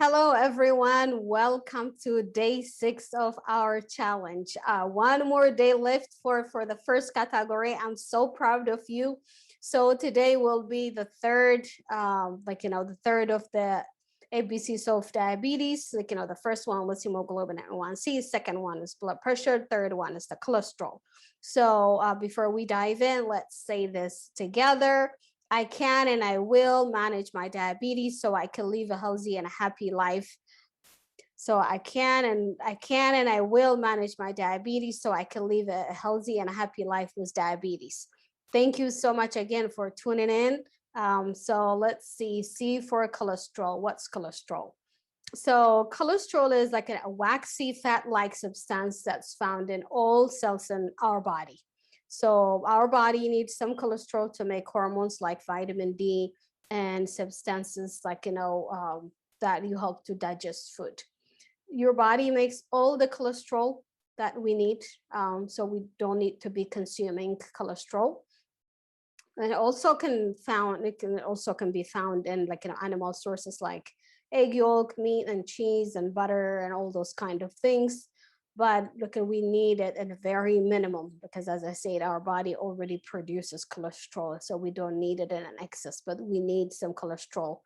Hello, everyone. Welcome to day 6 of our challenge. One more day left for the first category. I'm so proud of you. So today will be the third, the third of the ABCs of diabetes. The first one was hemoglobin A1C, second one is blood pressure, third one is the cholesterol. So before we dive in, let's say this together. I can and I will manage my diabetes so I can live a healthy and a happy life. So I can and I will manage my diabetes so I can live a healthy and a happy life with diabetes. Thank you so much again for tuning in. So let's see, C for cholesterol. What's cholesterol? So cholesterol is like a waxy fat-like substance that's found in all cells in our body. So our body needs some cholesterol to make hormones like vitamin D and substances like, that you help to digest food. Your body makes all the cholesterol that we need. So we don't need to be consuming cholesterol. And it can also be found in animal sources like egg yolk, meat and cheese and butter and all those kind of things. But we need it at a very minimum because, as I said, our body already produces cholesterol, so we don't need it in an excess. But we need some cholesterol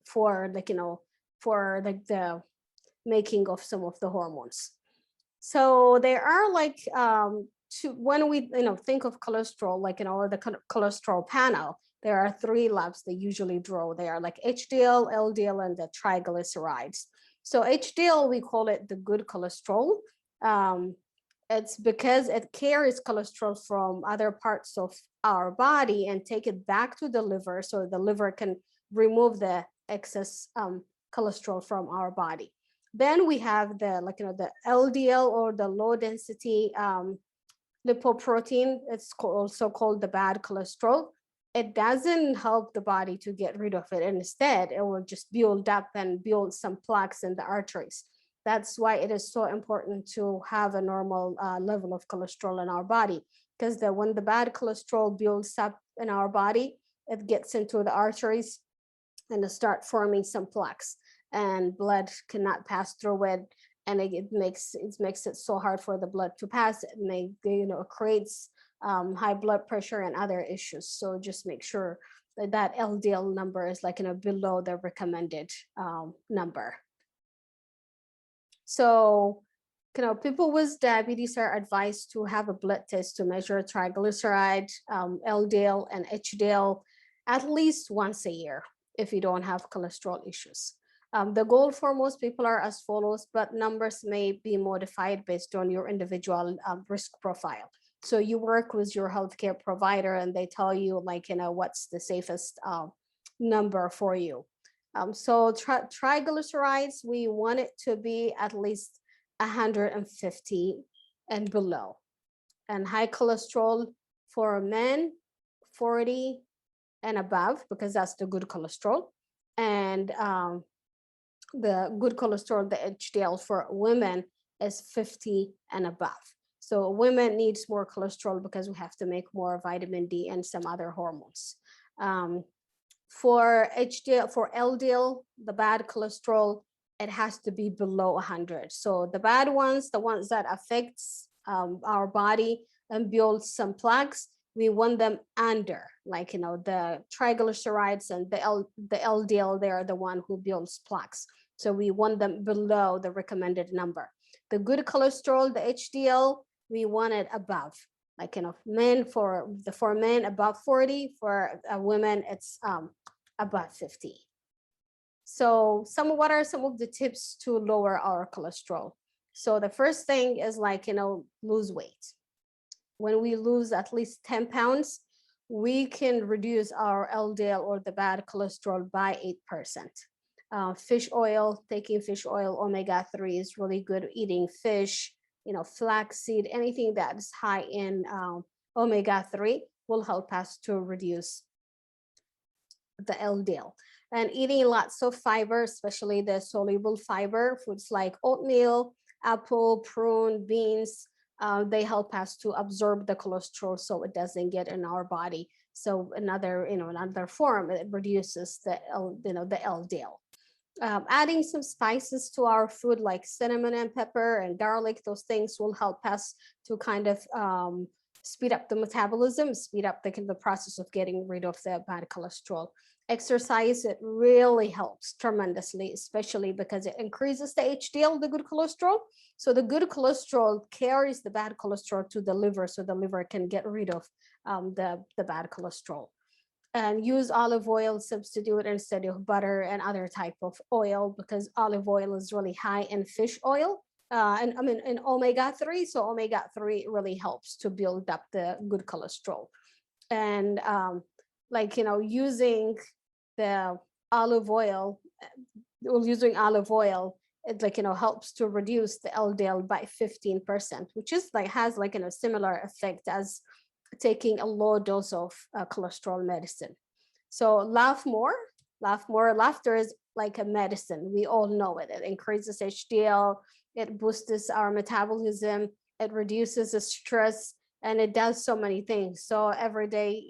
for the making of some of the hormones. So there are when we think of cholesterol, the cholesterol panel, there are 3 labs they usually draw. They are like HDL, LDL, and the triglycerides. So HDL, we call it the good cholesterol. It's because it carries cholesterol from other parts of our body and take it back to the liver, so the liver can remove the excess cholesterol from our body. Then we have the LDL, or the low density lipoprotein. It's also called the bad cholesterol. It doesn't help the body to get rid of it. Instead, it will just build up and build some plaques in the arteries. That's why it is so important to have a normal level of cholesterol in our body, because when the bad cholesterol builds up in our body, it gets into the arteries and it start forming some plaques, and blood cannot pass through it, and it makes it so hard for the blood to pass. It creates high blood pressure and other issues. So just make sure that LDL number is below the recommended number. So people with diabetes are advised to have a blood test to measure triglyceride, LDL, and HDL at least once a year if you don't have cholesterol issues. The goal for most people are as follows, but numbers may be modified based on your individual risk profile. So you work with your healthcare provider and they tell you what's the safest number for you. So triglycerides, we want it to be at least 150 and below. And high cholesterol for men, 40 and above, because that's the good cholesterol. And the good cholesterol, the HDL for women, is 50 and above. So women needs more cholesterol because we have to make more vitamin D and some other hormones. For LDL, the bad cholesterol, it has to be below 100. So the bad ones, the ones that affects our body and build some plaques, we want them under, the triglycerides and the LDL, they are the one who builds plaques. So we want them below the recommended number. The good cholesterol, the HDL, we want it above, men for men above 40, for women it's above 50. So what are some of the tips to lower our cholesterol? So the first thing is lose weight. When we lose at least 10 pounds, we can reduce our LDL, or the bad cholesterol, by 8%. Fish oil, taking fish oil, omega-3 is really good. Eating fish, flaxseed, anything that is high in omega-3 will help us to reduce the LDL. And eating lots of fiber, especially the soluble fiber, foods like oatmeal, apple, prune, beans, they help us to absorb the cholesterol so it doesn't get in our body. So another form, it reduces the LDL. Adding some spices to our food like cinnamon and pepper and garlic, those things will help us to kind of speed up the metabolism, speed up the process of getting rid of the bad cholesterol. Exercise, it really helps tremendously, especially because it increases the HDL, the good cholesterol. So the good cholesterol carries the bad cholesterol to the liver, so the liver can get rid of the bad cholesterol. And use olive oil substitute instead of butter and other type of oil, because olive oil is really high in fish oil, and I mean in omega-3. So omega-3 really helps to build up the good cholesterol. And like, using the olive oil, using olive oil, it, like, helps to reduce the LDL by 15%, which is like has like a similar effect as taking a low dose of cholesterol medicine. So laugh more, laugh more. Laughter is like a medicine. We all know it. It increases HDL, it boosts our metabolism, it reduces the stress, and it does so many things. So every day,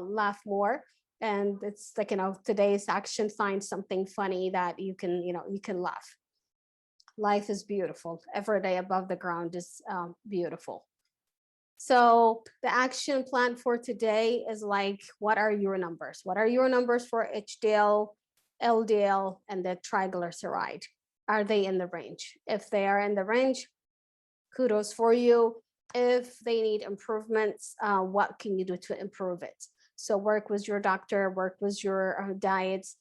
laugh more. And it's like, today's action, find something funny that you can laugh. Life is beautiful. Every day above the ground is beautiful. So the action plan for today is like, what are your numbers? What are your numbers for HDL, LDL, and the triglyceride? Are they in the range? If they are in the range, kudos for you. If they need improvements, what can you do to improve it? So work with your doctor, work with your diets.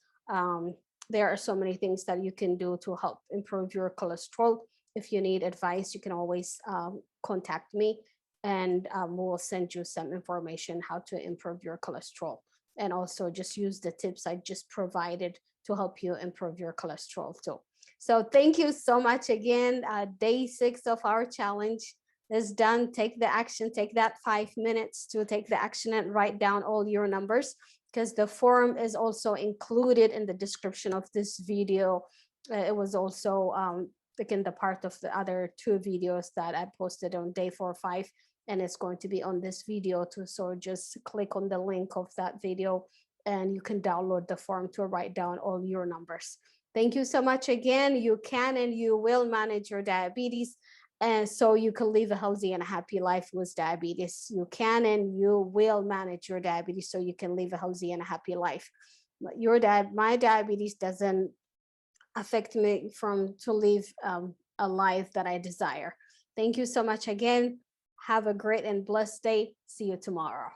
There are so many things that you can do to help improve your cholesterol. If you need advice, you can always contact me, and we'll send you some information how to improve your cholesterol. And also just use the tips I just provided to help you improve your cholesterol too. So thank you so much again. Day 6 of our challenge is done. Take the action, take that 5 minutes to take the action and write down all your numbers, because the form is also included in the description of this video. It was also like in the part of the other 2 videos that I posted on day 4 or 5, and it's going to be on this video too. So just click on the link of that video and you can download the form to write down all your numbers. Thank you so much again. You can and you will manage your diabetes, and so you can live a healthy and a happy life with diabetes. You can and you will manage your diabetes so you can live a healthy and a happy life. My diabetes doesn't affect me from to live a life that I desire. Thank you so much again. Have a great and blessed day. See you tomorrow.